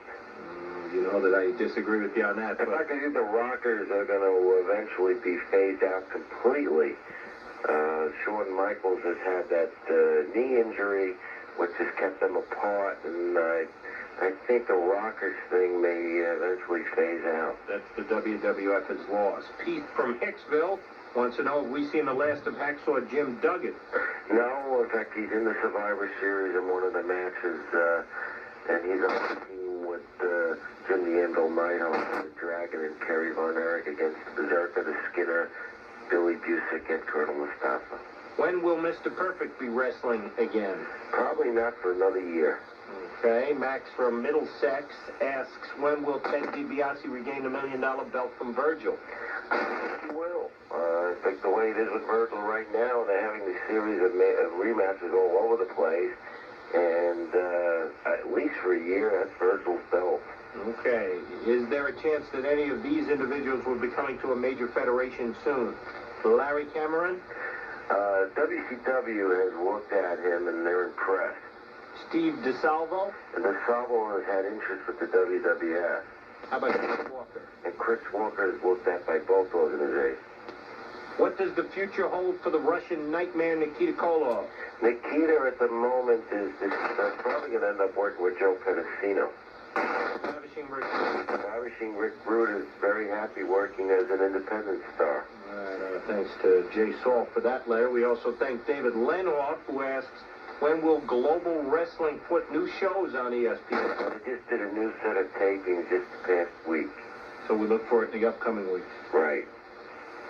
You know that I disagree with you on that. If I think the Rockers are going to eventually be phased out completely. Shawn Michaels has had that knee injury, which has kept them apart, and I think the Rockers thing may eventually phase out. That's the WWF has lost. Pete from Hicksville wants to know, have we seen the last of Hacksaw Jim Duggan? No, in fact, he's in the Survivor Series in one of the matches, and he's on the team with Jim the Anvil Neidhart, the Dragon, and Kerry Von Erich against Berserker, the Skinner, Billy Busick, and Colonel Mustafa. When will Mr. Perfect be wrestling again? Probably not for another year. Okay, Max from Middlesex asks, when will Ted DiBiase regain the $1 million belt from Virgil? I think he will. I think the way it is with Virgil right now, they're having this series of rematches all over the place, and at least for a year, that's Virgil's belt. Okay. Is there a chance that any of these individuals will be coming to a major federation soon? Larry Cameron? WCW has looked at him, and they're impressed. Steve DeSalvo? And DeSalvo has had interest with the WWF. How about Chris Walker? And Chris Walker is looked at by both organizations. What does the future hold for the Russian nightmare Nikita Koloff? Nikita at the moment is probably going to end up working with Joe Pedicino. Ravishing Rick Rude is very happy working as an independent star. All right, thanks to Jay Saul for that letter. We also thank David Lenhoff, who asks, when will Global Wrestling put new shows on ESPN? They just did a new set of tapings just the past week. So we look for it in the upcoming weeks. Right.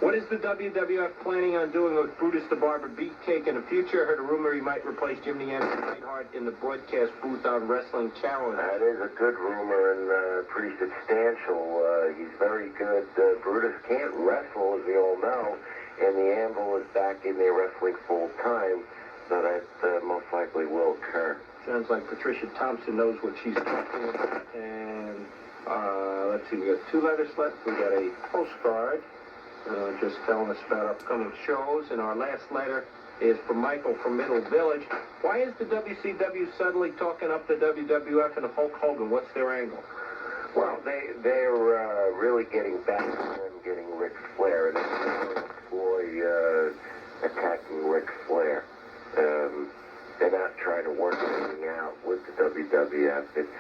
What is the WWF planning on doing with Brutus the Barber Beefcake in the future? I heard a rumor he might replace Jim the Anvil Neidhart in the broadcast booth on Wrestling Challenge. That is a good rumor and pretty substantial. He's very good. Brutus can't wrestle, as we all know, and the Anvil is back in there wrestling full time, so that most likely will occur. Sounds like Patricia Thompson knows what she's talking about. And let's see, we got 2 letters left. We got a postcard. Just telling us about upcoming shows. And our last letter is from Michael from Middle Village. Why is the WCW suddenly talking up the WWF and Hulk Hogan? What's their angle? Well, they're really getting back to them getting Ric Flair, and they're Floyd attacking Ric Flair. they're not trying to work anything out with the WWF. It's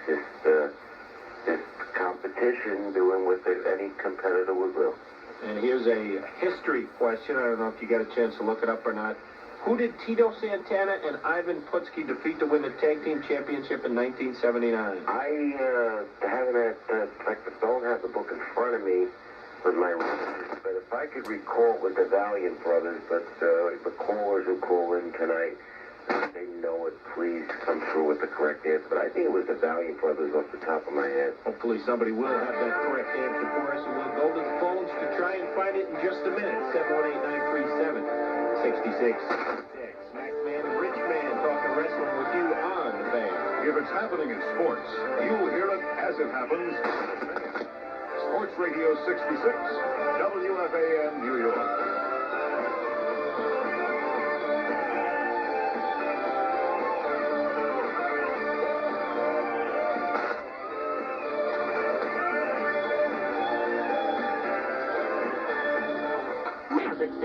just competition doing what any competitor would will. And here's a history question. I don't know if you got a chance to look it up or not. Who did Tito Santana and Ivan Putski defeat to win the Tag Team Championship in 1979? I don't have the book in front of me with my research, but if I could recall it with the Valiant Brothers, but the callers who call in tonight, if they know it, please come through with the correct answer. But I think it was the Valiant Brothers off the top of my head. Hopefully somebody will have that correct answer for us, and we'll go to the phones to try and find it in just a minute. 718-937-6666. Mac-Man and Rich Man talking wrestling with you on the Fan. If it's happening in sports, you'll hear it as it happens. Sports Radio 66, WFAN, New York.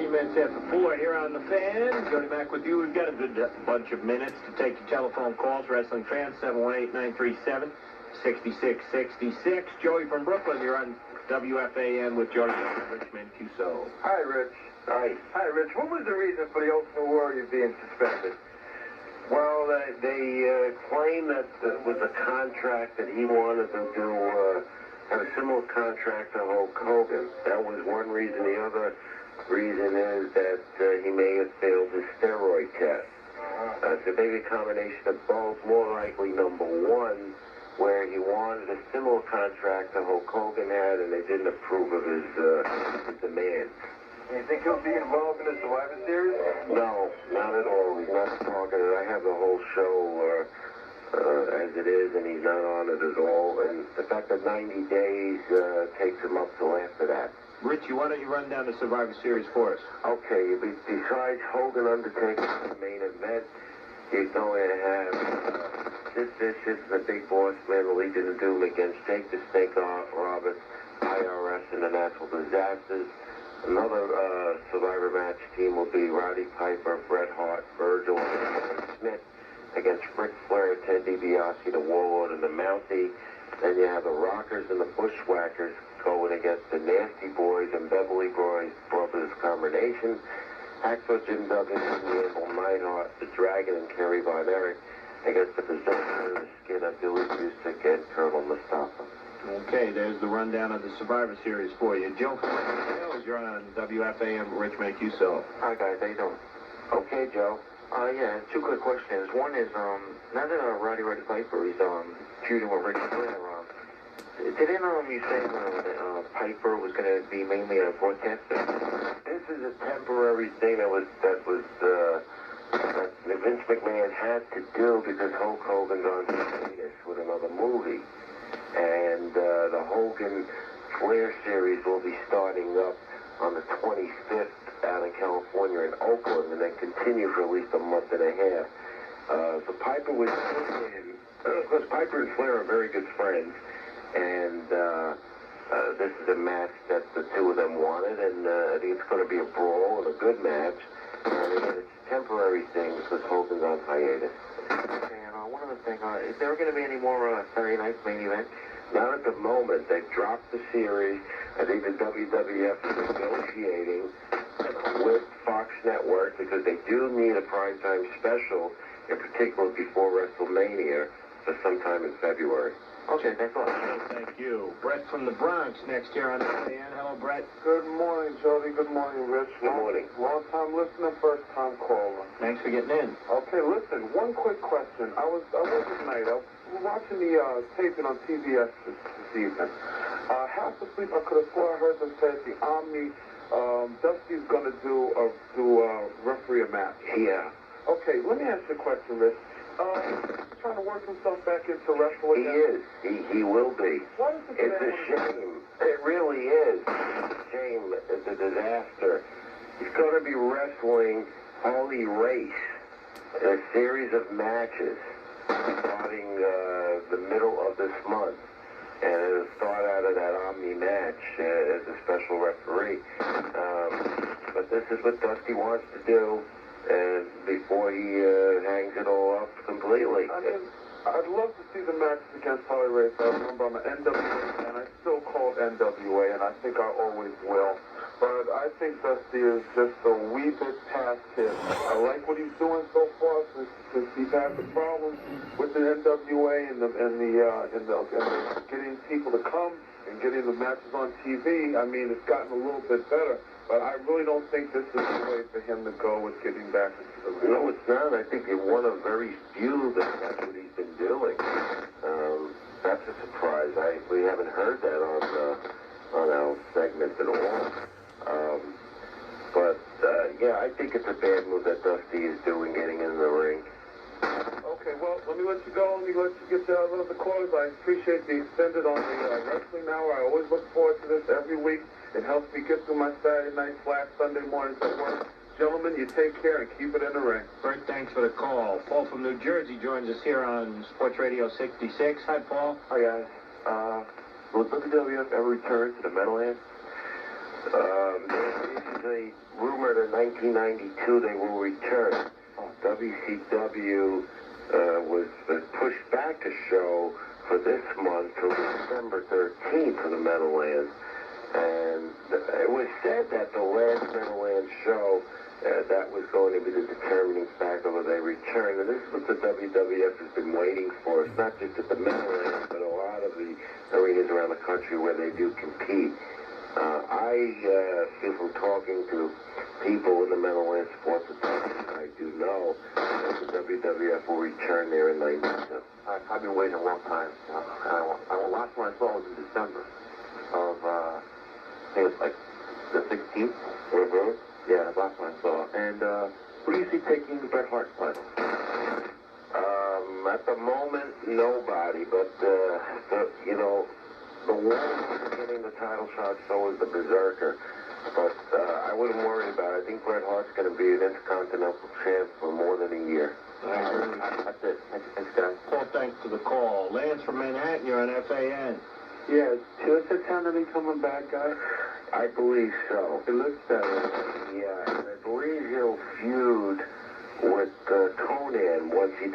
Minutes after 4 here on the Fan. Jody Mac with you. We've got a good bunch of minutes to take your telephone calls. Wrestling Fans, 718-937-6666. Joey from Brooklyn, you're on WFAN with Jody Rich Mancuso. Hi, Rich. Hi. Hi, Rich. What was the reason for the Ultimate Warrior being suspended? Well, they claim that it was a contract that he wanted to do, have a similar contract to Hulk Hogan. That was one reason. The other reason is that he may have failed his steroid test. So maybe a combination of both. More likely, number one, where he wanted a similar contract that Hulk Hogan had, and they didn't approve of his demands. You think he'll be involved in the Survivor Series? No, not at all. He's not targeted. I have the whole show as it is, and he's not on it at all. And the fact that 90 days takes him up till after that. Rich, why don't you run down the Survivor Series for us? Okay, besides Hogan Undertaker, the main event, you're going to have Sid Vicious, the Big Boss Man, the Legion of Doom against Jake the Snake Roberts, IRS, and the Natural Disasters. Another Survivor match team will be Roddy Piper, Bret Hart, Virgil, and Smith against Ric Flair, Ted DiBiase, the Warlord, and the Mountie. Then you have the Rockers and the Bushwhackers going against the Nasty Boys and Beverly Brothers combination. Hacksaw Jim Duggan, Anvil Neidhart, the Dragon, and Kerry Von Erich against the Berserker, the Skinner, Billy Busick, and Colonel Mustafa. Okay, there's the rundown of the Survivor Series for you. Joe from Hills, you're on WFAM, Rich Mancuso. Hi, guys. How you doing? Okay, Joe. Yeah, two quick questions. One is, now that Roddy Piper is feuding with Ric Flair, didn't you say that Piper was going to be mainly a broadcaster? This is a temporary thing that Vince McMahon had to do because Hulk Hogan's on hiatus with another movie. And the Hogan Flair series will be starting up on the 25th out in California in Oakland, and then continue for at least a month and a half. So Piper was in, because Piper and Flair are very good friends, and this is a match that the two of them wanted, and I think it's going to be a brawl and a good match. And again, it's a temporary thing because Hogan's on hiatus. Okay, and one other thing, is there going to be any more Saturday Night main event? Not at the moment. They've dropped the series. I think the WWF is negotiating with Fox Network because they do need a primetime special, in particular before WrestleMania, for sometime in February. Okay, thanks a lot. Thank you. Brett from the Bronx next here on the Fan. Hello, Brett. Good morning, Jody. Good morning, Rich. Good morning. Long-time listener, first-time caller. Thanks for getting in. Okay, listen, one quick question. I was tonight. I was watching the taping on TBS this evening. Half asleep, I could have sworn I heard them say at the Omni, Dusty's going to do a referee a match. Yeah. Okay, let me ask you a question, Rich. Trying to work himself back into wrestling. He is. He will be. What is it? It's a shame. It really is. It's a shame. It's a disaster. He's going to be wrestling Holy Race in a series of matches starting the middle of this month. And it'll start out of that Omni match as a special referee. But this is what Dusty wants to do. and before he hangs it all up completely. I mean, I'd love to see the matches against Harley Race. I remember I'm an NWA fan. I still call it NWA, and I think I always will. But I think Dusty is just a wee bit past his. I like what he's doing so far since he's had the problems with the NWA and the getting people to come and getting the matches on TV. I mean, it's gotten a little bit better. But I really don't think this is the way for him to go with getting back into the ring. No, it's not. I think you're one of very few that's what he's been doing. That's a surprise. We haven't heard that on our segment at all. Yeah, I think it's a bad move that Dusty is doing, getting in the ring. Okay, well, let me let you go. Let me let you get to one of the callers. I appreciate the extended on the Wrestling Hour. I always look forward to this every week. It helps me get through my Saturday night / Sunday mornings at work. Gentlemen, you take care and keep it in the ring. Bert, thanks for the call. Paul from New Jersey joins us here on Sports Radio 66. Hi, Paul. Hi, guys. Will WWF ever return to the Meadowlands? There's a rumor that 1992 they will return. WCW was pushed back a show for this month till December 13th for the Meadowlands. And it was said that the last Meadowlands show, that was going to be the determining factor whether they return. And this is what the WWF has been waiting for. It's not just at the Meadowlands, but a lot of the arenas around the country where they do compete. I feel from talking to people in the Meadowlands Sports Authority, I do know that the WWF will return there in 92. I've been waiting a long time. The last one I saw was in December of, I think it was like the 16th. Mm-hmm. Yeah, the last one I saw. And who do you see taking the Bret Hart title? At the moment, nobody, but, the one who's getting the title shot, so is the Berserker. But I wouldn't worry about it. I think Bret Hart's going to be an Intercontinental Champ for more than a year. That's it. Thanks, guys. Paul, thanks for the call. Lance from Manhattan, you're on FAN. Yeah, is Santana coming back, guys? I believe so. It looks that way. Yeah, and I believe he'll feud with Conan once he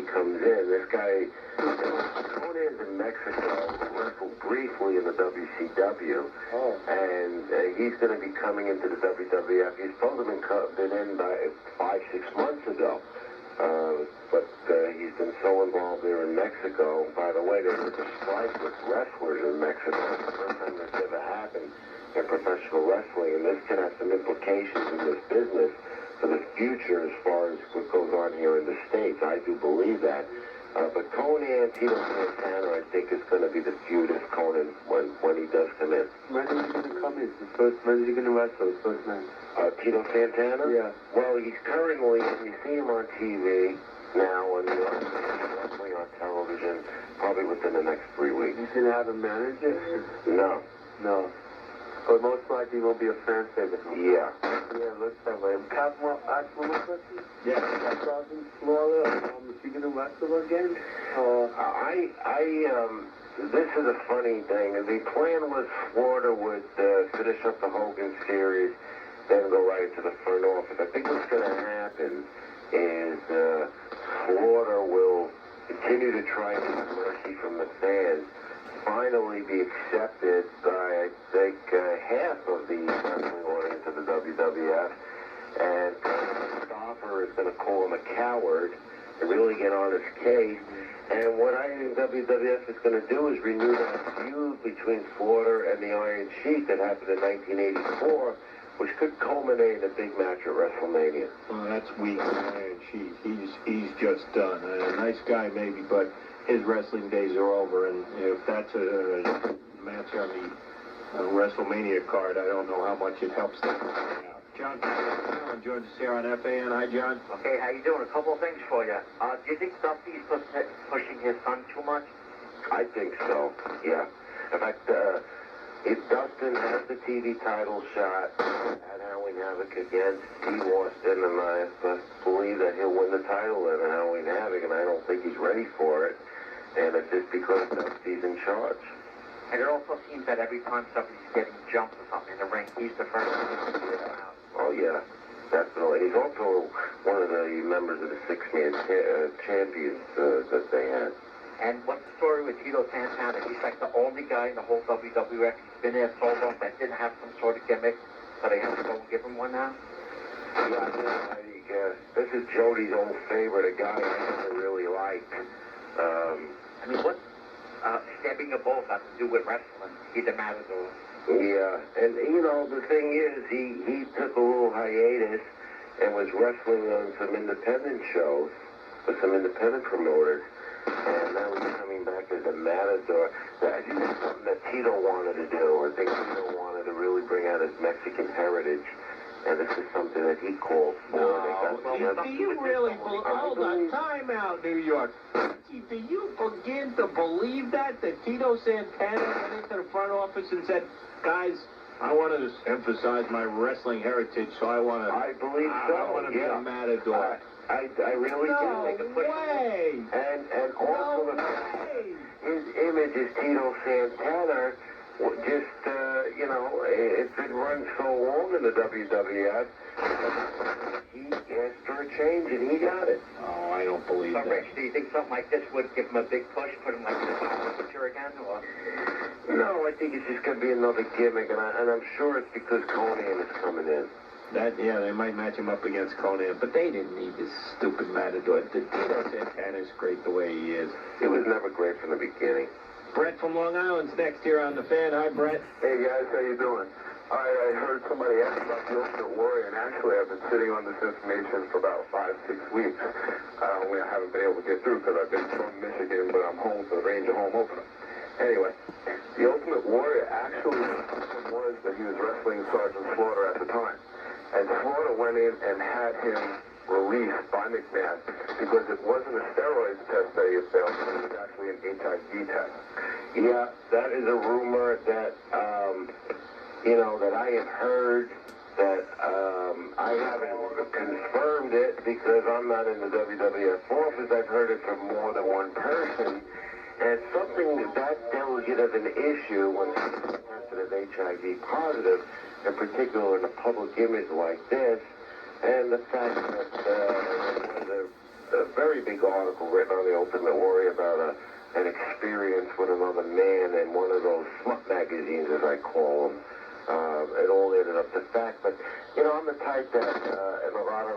comes in. This guy, Conan's in Mexico, wrestled briefly in the WCW, and he's going to be coming into the WWF. He's supposed to have been in by 5-6 months ago, but he's been so involved there in Mexico. By the way, there's a strike with wrestlers in Mexico. It's the first time that's ever happened in professional wrestling, and this can have some implications in this business for the future as far as what goes on here in the States. I do believe that. But Conan, Tito Santana, I think is going to be the feud of Conan when he does come in. When is he going to come in? When is he going to wrestle his first match? Tito Santana? Yeah. Well, he's currently, you see him on TV now, and wrestling on television, probably within the next 3 weeks. He's going to have a manager? No. No. But most likely will be a fan favorite. Yeah. Yeah, looks that way. Ask one more question? Yes. Robin Florida, is he going to wrestle again? This is a funny thing. The plan was Florida would finish up the Hogan series, then go right into the front office. I think what's going to happen is Florida will continue to try to get mercy from the fans, finally be accepted by, I think, half of the wrestling audience of the WWF, and Stoffer is going to call him a coward and really get on his case. And what I think WWF is going to do is renew that feud between Slaughter and the Iron Sheik that happened in 1984, which could culminate in a big match at WrestleMania. Well, that's weak, Iron Sheik. He's just done. A nice guy maybe, but his wrestling days are over. And if that's a match on the WrestleMania card, I don't know how much it helps them. John joins us here on FAN. Hi, John. Okay, how you doing? A couple of things for you. Do you think Dusty's pushing his son too much? I think so, yeah. In fact, if Dustin has the TV title shot at Halloween Havoc against Steve Austin, and I believe that he'll win the title at Halloween Havoc, and I don't think he's ready for it. And it's just because Dusty's in charge. And it also seems that every time somebody's getting jumped or something in the ring, he's the first one to get out. Oh, yeah, definitely. He's also one of the members of the six-man champions that they had. And what's the story with Tito Santana? He's like the only guy in the whole WWF. He's been there so long that didn't have some sort of gimmick, so they have to go and give him one now. Yeah, I think this is Jody's old favorite, a guy I never really liked. I mean, what stabbing a bull got to do with wrestling? He's a matador. Yeah, and you know, the thing is, he took a little hiatus and was wrestling on some independent shows with some independent promoters, and now he's coming back as a matador. I think that's something that Tito wanted to do. I think Tito wanted to really bring out his Mexican heritage, and this is something that he called for. Do you really believe? Hold on, time out, New York. Do you begin to believe that Tito Santana went into the front office and said, "Guys, I want to emphasize my wrestling heritage, so I want to. I believe so. I want to be a matador." I really do. No way. And also his image as Tito Santana, just you know, it's been run so long in the WWF. He asked for a change, and he got it. Oh, I don't believe So, that. Rich, do you think something like this would give him a big push, put him like in the top picture again, or? No, I think it's just going to be another gimmick, and I'm sure it's because Conan is coming in. Yeah, they might match him up against Conan, but they didn't need this stupid matador. Tito Santana's great the way he is. It was never great from the beginning. Brett from Long Island's next here on the Fan. Hi, Brett. Hey guys, how you doing? I heard somebody ask about the Ultimate Warrior, and actually I've been sitting on this information for about 5-6 weeks. I haven't been able to get through because I've been from Michigan, but I'm home for the Ranger home opener. Anyway, the Ultimate Warrior actually was that he was wrestling Sergeant Slaughter at the time. And Slaughter went in and had him released by McMahon because it wasn't a steroids test that he had failed, it was actually an HIV test. Yeah, that is a rumor that, you know, that I have heard, that I haven't confirmed it because I'm not in the WWF office. I've heard it from more than one person. And something that delicate of an issue when someone is HIV positive, in particular in a public image like this, and the fact that there was a very big article written on the Ultimate Warrior about an experience with another man in one of those smut magazines, as I call them. It all ended up the fact, but you know, I'm the type that, and a lot of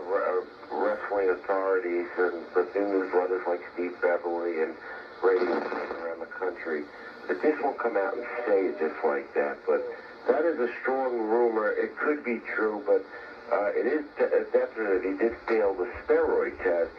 wrestling authorities and the newsletters like Steve Beverly and radio stations around the country, that this won't come out and say it just like that. But that is a strong rumor. It could be true, but it is definitely he did fail the steroid test.